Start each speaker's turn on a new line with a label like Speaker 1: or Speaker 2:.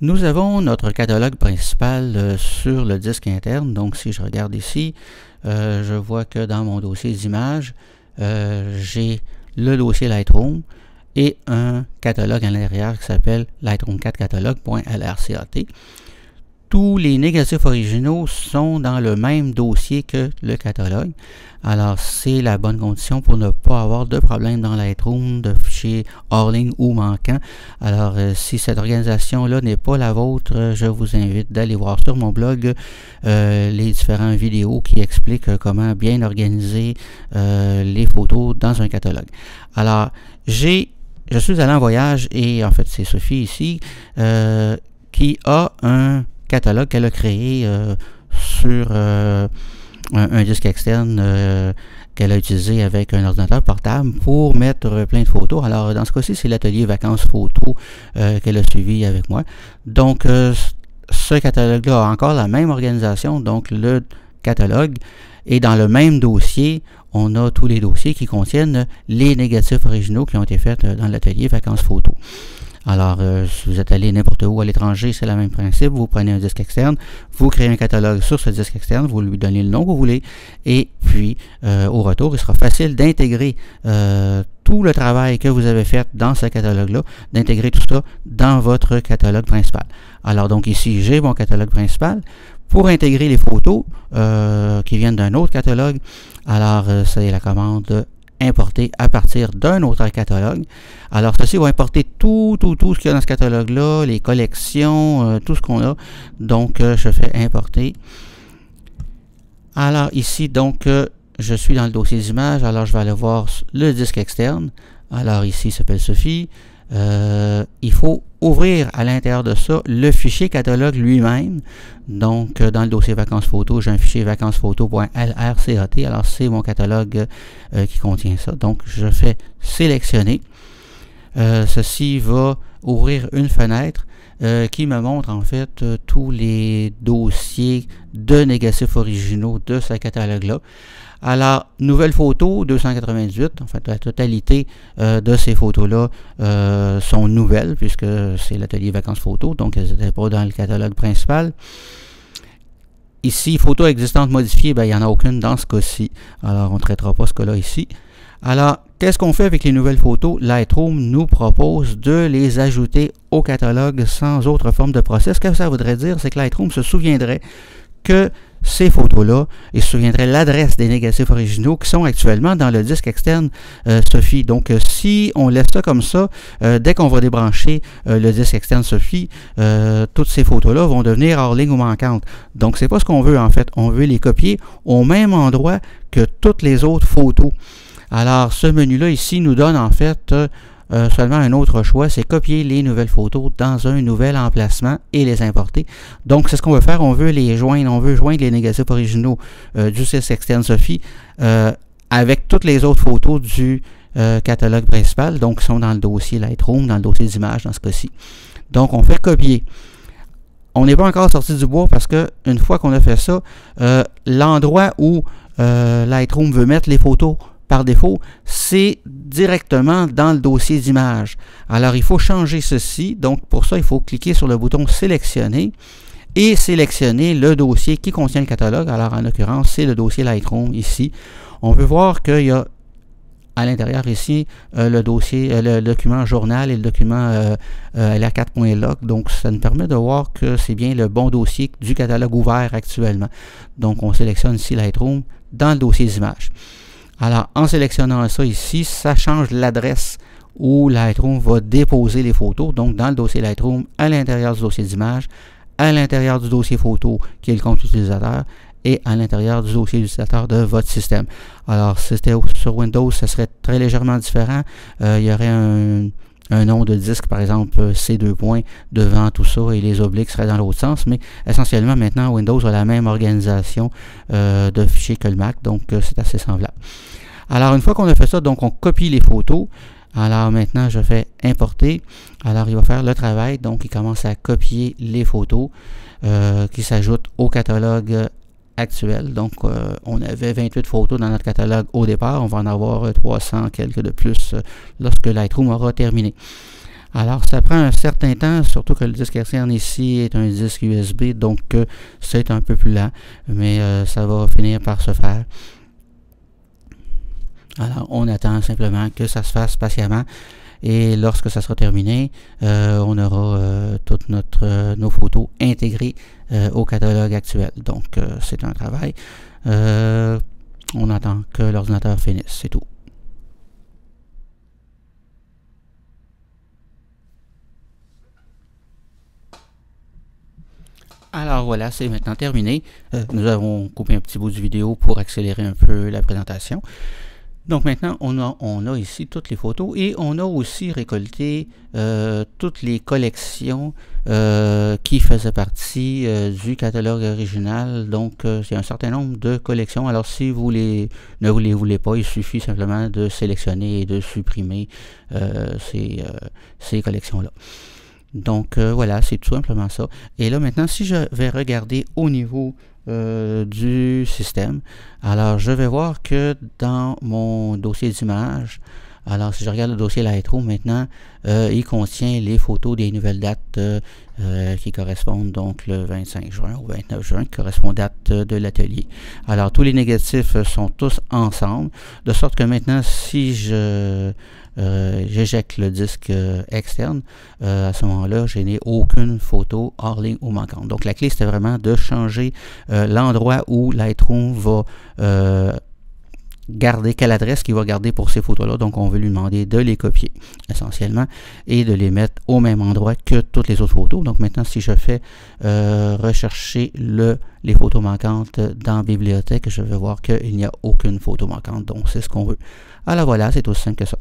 Speaker 1: Nous avons notre catalogue principal sur le disque interne. Donc, si je regarde ici, je vois que dans mon dossier d'images, j'ai le dossier Lightroom et un catalogue à l'intérieur qui s'appelle Lightroom 4 catalogue.lrcat. Tous les négatifs originaux sont dans le même dossier que le catalogue. Alors, c'est la bonne condition pour ne pas avoir de problème dans Lightroom, de fichiers hors ligne ou manquants. Alors, si cette organisation-là n'est pas la vôtre, je vous invite d'aller voir sur mon blog les différentes vidéos qui expliquent comment bien organiser les photos dans un catalogue. Alors, je suis allé en voyage et en fait, c'est Sophie ici qui a un catalogue qu'elle a créé sur un disque externe qu'elle a utilisé avec un ordinateur portable pour mettre plein de photos. Alors, dans ce cas-ci, c'est l'atelier vacances photos qu'elle a suivi avec moi. Donc, ce catalogue-là a encore la même organisation. Donc, le catalogue est dans le même dossier. On a tous les dossiers qui contiennent les négatifs originaux qui ont été faits dans l'atelier vacances photos. Alors, si vous êtes allé n'importe où à l'étranger, c'est le même principe. Vous prenez un disque externe, vous créez un catalogue sur ce disque externe, vous lui donnez le nom que vous voulez, et puis, au retour, il sera facile d'intégrer tout le travail que vous avez fait dans ce catalogue-là, d'intégrer tout ça dans votre catalogue principal. Alors, donc ici, j'ai mon catalogue principal. Pour intégrer les photos qui viennent d'un autre catalogue, alors, c'est la commande importer à partir d'un autre catalogue. Alors, ceci va importer tout ce qu'il y a dans ce catalogue-là, les collections, tout ce qu'on a. Donc, je fais importer. Alors, ici, donc, je suis dans le dossier d'images. Alors, je vais aller voir le disque externe. Alors, ici, il s'appelle Sophie. Il faut ouvrir à l'intérieur de ça le fichier catalogue lui-même. Donc, dans le dossier vacances photos, j'ai un fichier vacancesphotos.lrcat. Alors, c'est mon catalogue qui contient ça. Donc, je fais sélectionner. Ceci va ouvrir une fenêtre qui me montre en fait tous les dossiers de négatifs originaux de ce catalogue-là. Alors, nouvelle photo, 298, en fait, la totalité de ces photos-là sont nouvelles, puisque c'est l'atelier vacances photos, donc elles n'étaient pas dans le catalogue principal. Ici, photos existantes modifiées, ben, il n'y en a aucune dans ce cas-ci. Alors, on ne traitera pas ce cas-là ici. Alors, qu'est-ce qu'on fait avec les nouvelles photos? Lightroom nous propose de les ajouter au catalogue sans autre forme de process. Ce que ça voudrait dire, c'est que Lightroom se souviendrait que ces photos-là, il se souviendrait l'adresse des négatifs originaux qui sont actuellement dans le disque externe Sophie. Donc, si on laisse ça comme ça, dès qu'on va débrancher le disque externe Sophie, toutes ces photos-là vont devenir hors ligne ou manquantes. Donc, c'est pas ce qu'on veut en fait. On veut les copier au même endroit que toutes les autres photos. Alors, ce menu-là ici nous donne en fait seulement un autre choix, c'est copier les nouvelles photos dans un nouvel emplacement et les importer. Donc, c'est ce qu'on veut faire. On veut les joindre. On veut joindre les négatifs originaux du disque externe Sophie avec toutes les autres photos du catalogue principal. Donc, qui sont dans le dossier Lightroom, dans le dossier d'images dans ce cas-ci. Donc, on fait copier. On n'est pas encore sorti du bois parce que une fois qu'on a fait ça, l'endroit où Lightroom veut mettre les photos par défaut, c'est directement dans le dossier d'images. Alors, il faut changer ceci. Donc, pour ça, il faut cliquer sur le bouton « Sélectionner » et sélectionner le dossier qui contient le catalogue. Alors, en l'occurrence, c'est le dossier Lightroom ici. On peut voir qu'il y a à l'intérieur ici le dossier, le document journal et le document LR4.log. Donc, ça nous permet de voir que c'est bien le bon dossier du catalogue ouvert actuellement. Donc, on sélectionne ici Lightroom dans le dossier d'images. Alors, en sélectionnant ça ici, ça change l'adresse où Lightroom va déposer les photos. Donc, dans le dossier Lightroom, à l'intérieur du dossier d'image, à l'intérieur du dossier photo, qui est le compte utilisateur, et à l'intérieur du dossier utilisateur de votre système. Alors, si c'était sur Windows, ça serait très légèrement différent. Il y aurait un nom de disque, par exemple, C2 points devant tout ça et les obliques seraient dans l'autre sens, mais essentiellement, maintenant, Windows a la même organisation de fichiers que le Mac, donc c'est assez semblable. Alors, une fois qu'on a fait ça, donc on copie les photos. Alors, maintenant, je fais importer. Alors, il va faire le travail, donc il commence à copier les photos qui s'ajoutent au catalogue actuel. Donc, on avait 28 photos dans notre catalogue au départ. On va en avoir 300 quelques de plus lorsque Lightroom aura terminé. Alors, ça prend un certain temps, surtout que le disque externe ici est un disque USB, donc c'est un peu plus lent, mais ça va finir par se faire. Alors, on attend simplement que ça se fasse patiemment. Et lorsque ça sera terminé, on aura toutes nos photos intégrées au catalogue actuel. Donc, c'est un travail. On attend que l'ordinateur finisse, c'est tout. Alors voilà, c'est maintenant terminé. Nous avons coupé un petit bout de vidéo pour accélérer un peu la présentation. Donc maintenant, on a ici toutes les photos et on a aussi récolté toutes les collections qui faisaient partie du catalogue original. Donc, il y a un certain nombre de collections. Alors, si vous ne vous les voulez pas, il suffit simplement de sélectionner et de supprimer ces collections-là. Donc, voilà, c'est tout simplement ça. Et là, maintenant, si je vais regarder au niveau du système. Alors, je vais voir que dans mon dossier d'image, alors si je regarde le dossier Lightroom maintenant, il contient les photos des nouvelles dates qui correspondent donc le 25 juin au 29 juin, qui correspond aux dates de l'atelier. Alors, tous les négatifs sont tous ensemble, de sorte que maintenant, si j'éjecte le disque externe, à ce moment-là, je n'ai aucune photo hors ligne ou manquante. Donc la clé, c'était vraiment de changer l'endroit où Lightroom va garder, quelle adresse qu'il va garder pour ces photos-là. Donc on veut lui demander de les copier essentiellement et de les mettre au même endroit que toutes les autres photos. Donc maintenant, si je fais rechercher les photos manquantes dans Bibliothèque, je vais voir qu'il n'y a aucune photo manquante. Donc c'est ce qu'on veut. Alors voilà, c'est aussi simple que ça.